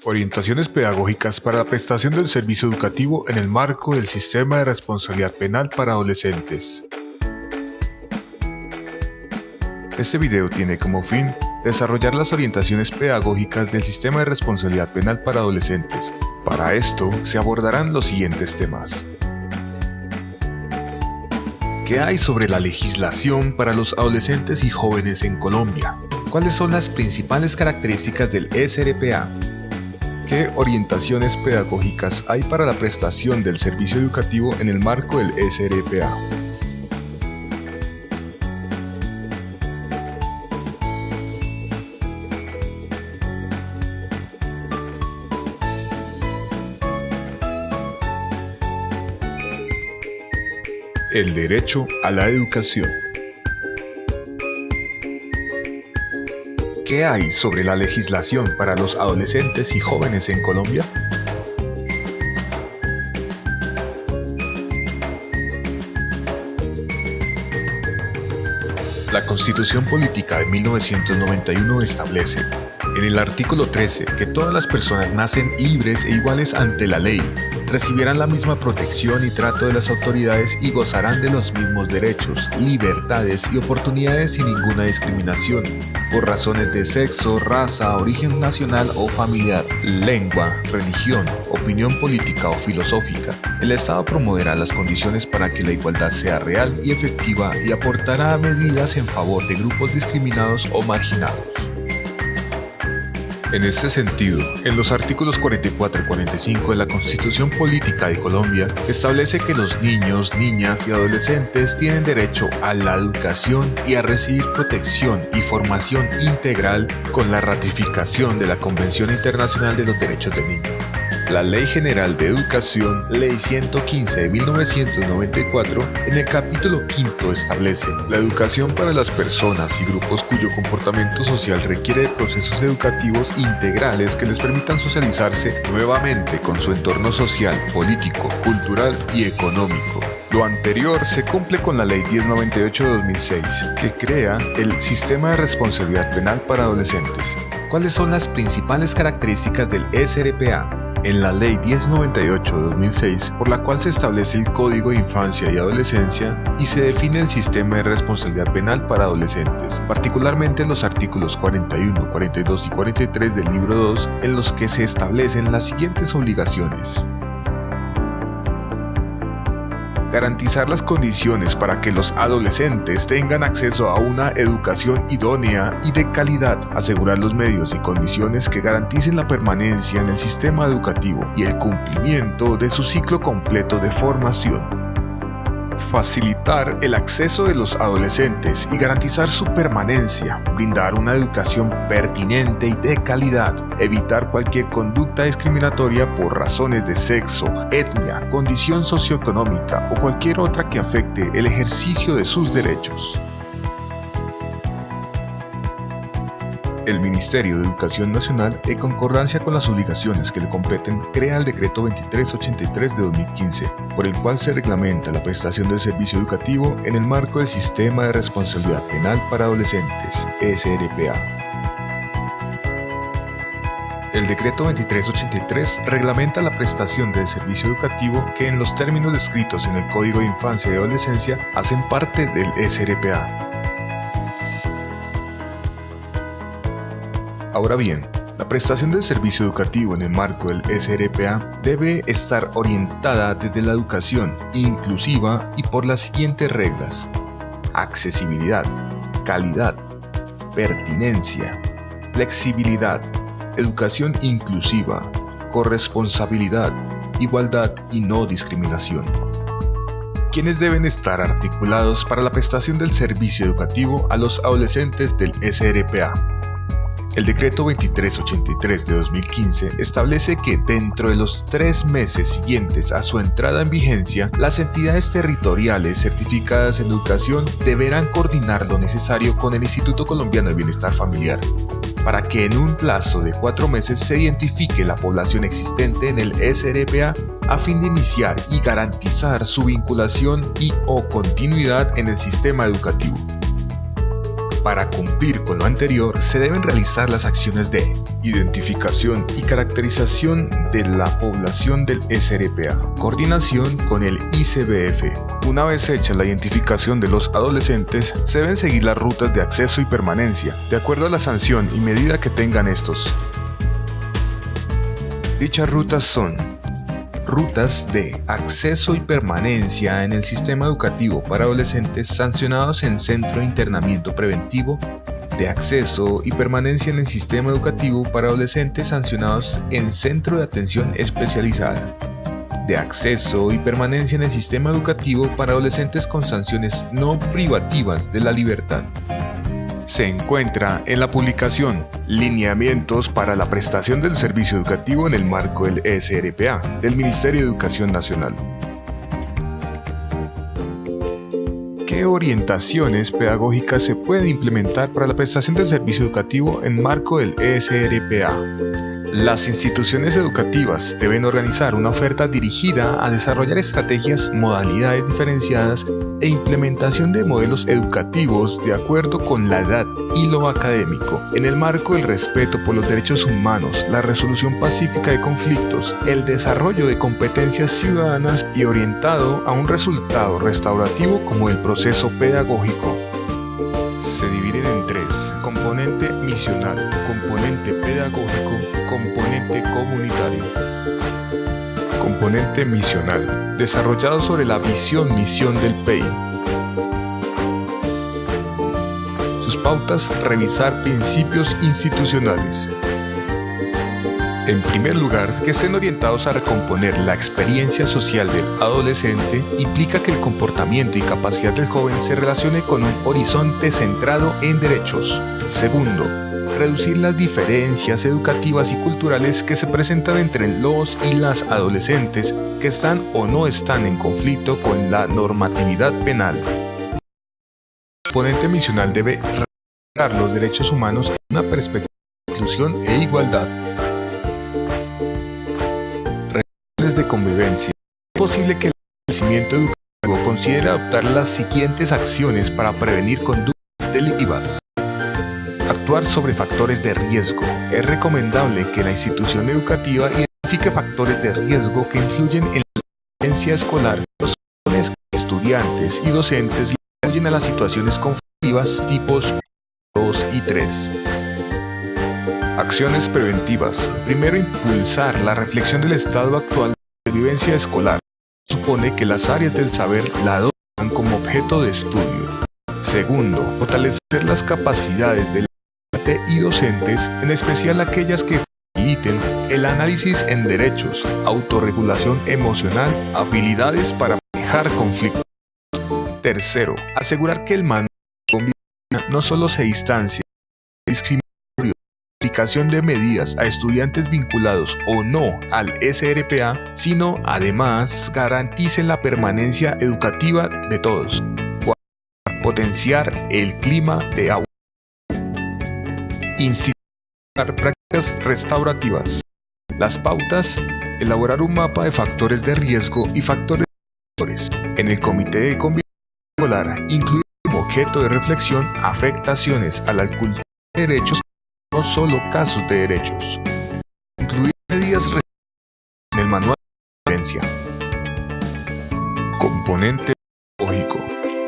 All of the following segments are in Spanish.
Orientaciones pedagógicas para la prestación del servicio educativo en el marco del Sistema de Responsabilidad Penal para Adolescentes. Este video tiene como fin desarrollar las orientaciones pedagógicas del Sistema de Responsabilidad Penal para Adolescentes. Para esto se abordarán los siguientes temas. ¿Qué hay sobre la legislación para los adolescentes y jóvenes en Colombia? ¿Cuáles son las principales características del SRPA? ¿Qué orientaciones pedagógicas hay para la prestación del servicio educativo en el marco del SRPA? El derecho a la educación. ¿Qué hay sobre la legislación para los adolescentes y jóvenes en Colombia? La Constitución Política de 1991 establece, en el artículo 13, que todas las personas nacen libres e iguales ante la ley, recibirán la misma protección y trato de las autoridades y gozarán de los mismos derechos, libertades y oportunidades sin ninguna discriminación, por razones de sexo, raza, origen nacional o familiar, lengua, religión, opinión política o filosófica. El Estado promoverá las condiciones para que la igualdad sea real y efectiva y aportará medidas en favor de grupos discriminados o marginados. En este sentido, en los artículos 44 y 45 de la Constitución Política de Colombia, establece que los niños, niñas y adolescentes tienen derecho a la educación y a recibir protección y formación integral con la ratificación de la Convención Internacional de los Derechos del Niño. La Ley General de Educación, Ley 115 de 1994, en el capítulo 5 establece: la educación para las personas y grupos cuyo comportamiento social requiere de procesos educativos integrales que les permitan socializarse nuevamente con su entorno social, político, cultural y económico. Lo anterior se cumple con la Ley 1098 de 2006, que crea el Sistema de Responsabilidad Penal para Adolescentes. ¿Cuáles son las principales características del SRPA? En la Ley 1098 de 2006, por la cual se establece el Código de Infancia y Adolescencia y se define el Sistema de Responsabilidad Penal para Adolescentes, particularmente en los artículos 41, 42 y 43 del libro 2, en los que se establecen las siguientes obligaciones. Garantizar las condiciones para que los adolescentes tengan acceso a una educación idónea y de calidad, asegurar los medios y condiciones que garanticen la permanencia en el sistema educativo y el cumplimiento de su ciclo completo de formación. Facilitar el acceso de los adolescentes y garantizar su permanencia, brindar una educación pertinente y de calidad, evitar cualquier conducta discriminatoria por razones de sexo, etnia, condición socioeconómica o cualquier otra que afecte el ejercicio de sus derechos. El Ministerio de Educación Nacional, en concordancia con las obligaciones que le competen, crea el Decreto 2383 de 2015, por el cual se reglamenta la prestación del servicio educativo en el marco del Sistema de Responsabilidad Penal para Adolescentes, SRPA. El Decreto 2383 reglamenta la prestación del servicio educativo que, en los términos descritos en el Código de Infancia y Adolescencia, hacen parte del SRPA. Ahora bien, la prestación del servicio educativo en el marco del SRPA debe estar orientada desde la educación inclusiva y por las siguientes reglas: accesibilidad, calidad, pertinencia, flexibilidad, educación inclusiva, corresponsabilidad, igualdad y no discriminación. ¿Quiénes deben estar articulados para la prestación del servicio educativo a los adolescentes del SRPA? El Decreto 2383 de 2015 establece que dentro de los 3 meses siguientes a su entrada en vigencia, las entidades territoriales certificadas en educación deberán coordinar lo necesario con el Instituto Colombiano de Bienestar Familiar, para que en un plazo de 4 meses se identifique la población existente en el SRPA a fin de iniciar y garantizar su vinculación y o continuidad en el sistema educativo. Para cumplir con lo anterior, se deben realizar las acciones de identificación y caracterización de la población del SRPA, coordinación con el ICBF. Una vez hecha la identificación de los adolescentes, se deben seguir las rutas de acceso y permanencia, de acuerdo a la sanción y medida que tengan estos. Dichas rutas son: rutas de acceso y permanencia en el sistema educativo para adolescentes sancionados en centro de internamiento preventivo, de acceso y permanencia en el sistema educativo para adolescentes sancionados en centro de atención especializada, de acceso y permanencia en el sistema educativo para adolescentes con sanciones no privativas de la libertad. Se encuentra en la publicación Lineamientos para la prestación del servicio educativo en el marco del SRPA del Ministerio de Educación Nacional. ¿Qué orientaciones pedagógicas se pueden implementar para la prestación del servicio educativo en marco del SRPA? Las instituciones educativas deben organizar una oferta dirigida a desarrollar estrategias, modalidades diferenciadas e implementación de modelos educativos de acuerdo con la edad y lo académico, en el marco del respeto por los derechos humanos, la resolución pacífica de conflictos, el desarrollo de competencias ciudadanas y orientado a un resultado restaurativo como el proceso pedagógico. Se dividen en tres: componente misional, componente pedagógico, componente comunitario. Componente misional, desarrollado sobre la visión-misión del PEI. Sus pautas: revisar principios institucionales. En primer lugar, que estén orientados a recomponer la experiencia social del adolescente implica que el comportamiento y capacidad del joven se relacione con un horizonte centrado en derechos. Segundo, reducir las diferencias educativas y culturales que se presentan entre los y las adolescentes que están o no están en conflicto con la normatividad penal. El componente misional debe revisar los derechos humanos en una perspectiva de inclusión e igualdad. De convivencia. Es posible que el establecimiento educativo considere adoptar las siguientes acciones para prevenir conductas delictivas. Actuar sobre factores de riesgo. Es recomendable que la institución educativa identifique factores de riesgo que influyen en la experiencia escolar de los jóvenes, estudiantes y docentes y contribuyen a las situaciones conflictivas tipos 2 y 3. Acciones preventivas. Primero, impulsar la reflexión del estado actual de vivencia escolar. Supone que las áreas del saber la adoptan como objeto de estudio. Segundo, fortalecer las capacidades del estudiante y docentes, en especial aquellas que faciliten el análisis en derechos, autorregulación emocional, habilidades para manejar conflictos. Tercero, asegurar que el manual de convivencia no solo se distancia de discriminación, aplicación de medidas a estudiantes vinculados o no al SRPA, sino además garanticen la permanencia educativa de todos. Cuarto, potenciar el clima de aula. Institucionar prácticas restaurativas. Las pautas: elaborar un mapa de factores de riesgo y factores de factores. En el comité de convivencia escolar, incluir como objeto de reflexión afectaciones a la cultura de derechos, no solo casos de derechos. Incluir medidas en el manual de convivencia. Componente pedagógico.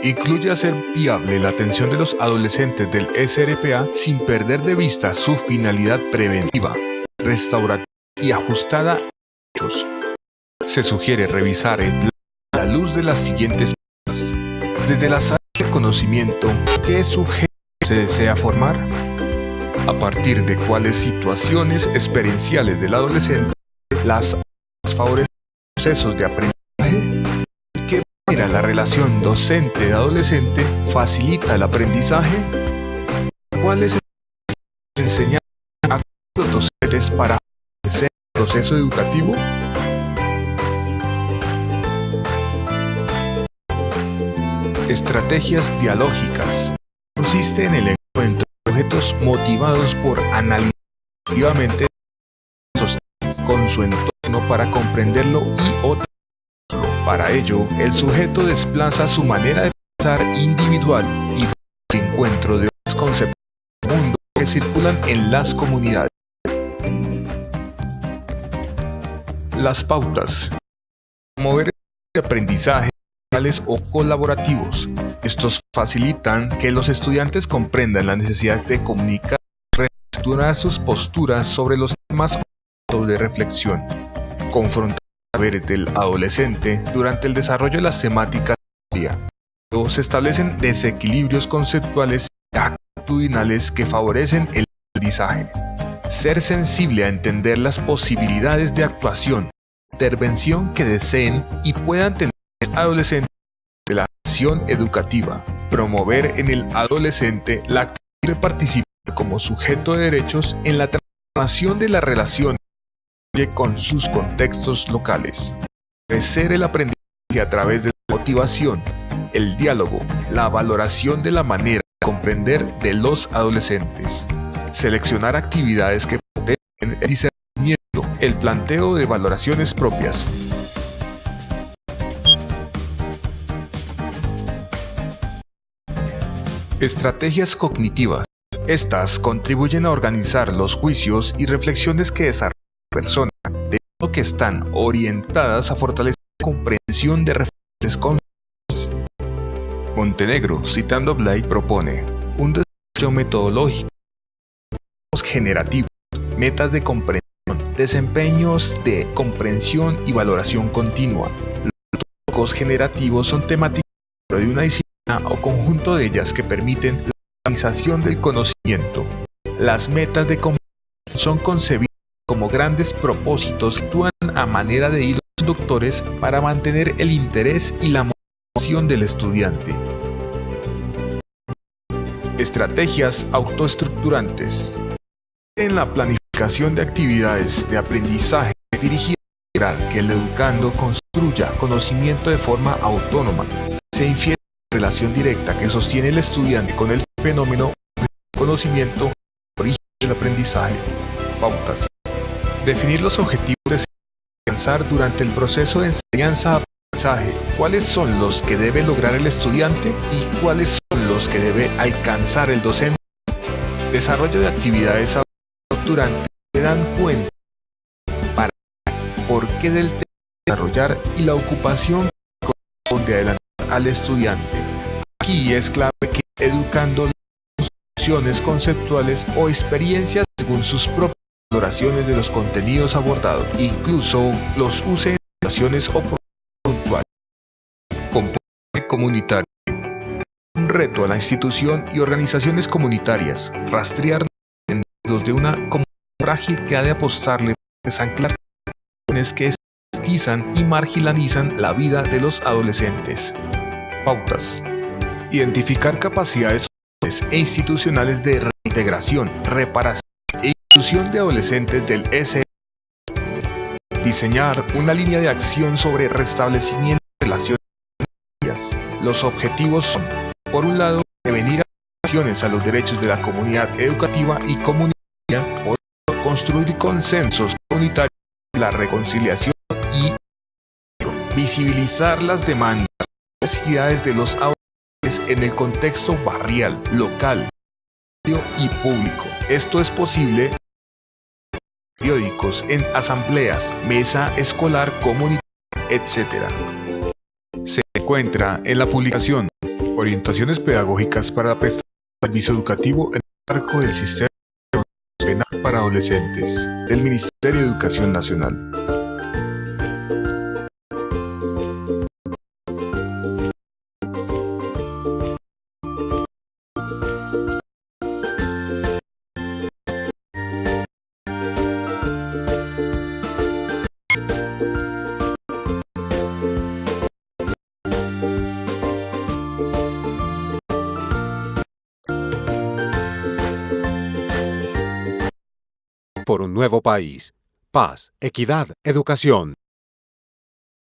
Incluye hacer viable la atención de los adolescentes del SRPA sin perder de vista su finalidad preventiva, restaurativa y ajustada a derechos. Se sugiere revisar el plan a la luz de las siguientes pautas. Desde las áreas de conocimiento, ¿qué sujeto se desea formar? A partir de cuáles situaciones experienciales del adolescente las favorecen procesos de aprendizaje, de qué manera la relación docente-adolescente facilita el aprendizaje, cuáles enseñan a los docentes para favorecer el proceso educativo. Estrategias dialógicas. Consiste en el encuentro sujetos motivados por analizar activamente con su entorno para comprenderlo y otro. Para ello, el sujeto desplaza su manera de pensar individual y va al encuentro de otras conceptos del mundo que circulan en las comunidades. Las pautas. Promover aprendizajes sociales o colaborativos. Estos facilitan que los estudiantes comprendan la necesidad de comunicar y reestructurar sus posturas sobre los temas de reflexión. Confrontar los saberes del adolescente durante el desarrollo de las temáticas de la teoría. Se establecen desequilibrios conceptuales y actitudinales que favorecen el aprendizaje. Ser sensible a entender las posibilidades de actuación, intervención que deseen y puedan tener adolescentes de la acción educativa. Promover en el adolescente la actitud de participar como sujeto de derechos en la transformación de las relaciones con sus contextos locales. Crecer el aprendizaje a través de la motivación, el diálogo, la valoración de la manera de comprender de los adolescentes. Seleccionar actividades que potencien el discernimiento, el planteo de valoraciones propias. Estrategias cognitivas. Estas contribuyen a organizar los juicios y reflexiones que desarrolla la persona, de modo que están orientadas a fortalecer la comprensión de referentes conceptuales. Montenegro, citando a Blake, propone un desarrollo metodológico, generativo, metas de comprensión, desempeños de comprensión y valoración continua. Los tópicos generativos son temáticas de una disciplina o conjunto de ellas que permiten la organización del conocimiento. Las metas de comprensión son concebidas como grandes propósitos que actúan a manera de hilos conductores para mantener el interés y la motivación del estudiante. Estrategias autoestructurantes. En la planificación de actividades de aprendizaje dirigida a lograr que el educando construya conocimiento de forma autónoma, se infiere la relación directa que sostiene el estudiante con el fenómeno del conocimiento, origen del aprendizaje. Pautas. Definir los objetivos de alcanzar durante el proceso de enseñanza-aprendizaje. ¿Cuáles son los que debe lograr el estudiante y cuáles son los que debe alcanzar el docente? Desarrollo de actividades autoestructurantes se dan cuenta para por qué del tema desarrollar y la ocupación que corresponde adelantar al estudiante. Aquí es clave que educando las funciones conceptuales o experiencias según sus propias valoraciones de los contenidos abordados, incluso los use en situaciones o puntuales. Componente comunitario. Un reto a la institución y organizaciones comunitarias, rastrear los de una comunidad frágil que ha de apostarle para desanclar que estigmatizan y marginalizan la vida de los adolescentes. Pautas. Identificar capacidades sociales e institucionales de reintegración, reparación e inclusión de adolescentes del S. Diseñar una línea de acción sobre restablecimiento de relaciones familiares. Los objetivos son, por un lado, prevenir violaciones a los derechos de la comunidad educativa y comunitaria, por otro, construir consensos comunitarios, la reconciliación y visibilizar las demandas y necesidades de los adolescentes en el contexto barrial, local y público. Esto es posible en periódicos, en asambleas, mesa escolar comunitaria, etc. Se encuentra en la publicación Orientaciones pedagógicas para la prestación de servicio educativo en el marco del sistema para adolescentes del Ministerio de Educación Nacional. Por un nuevo país. Paz, equidad, educación.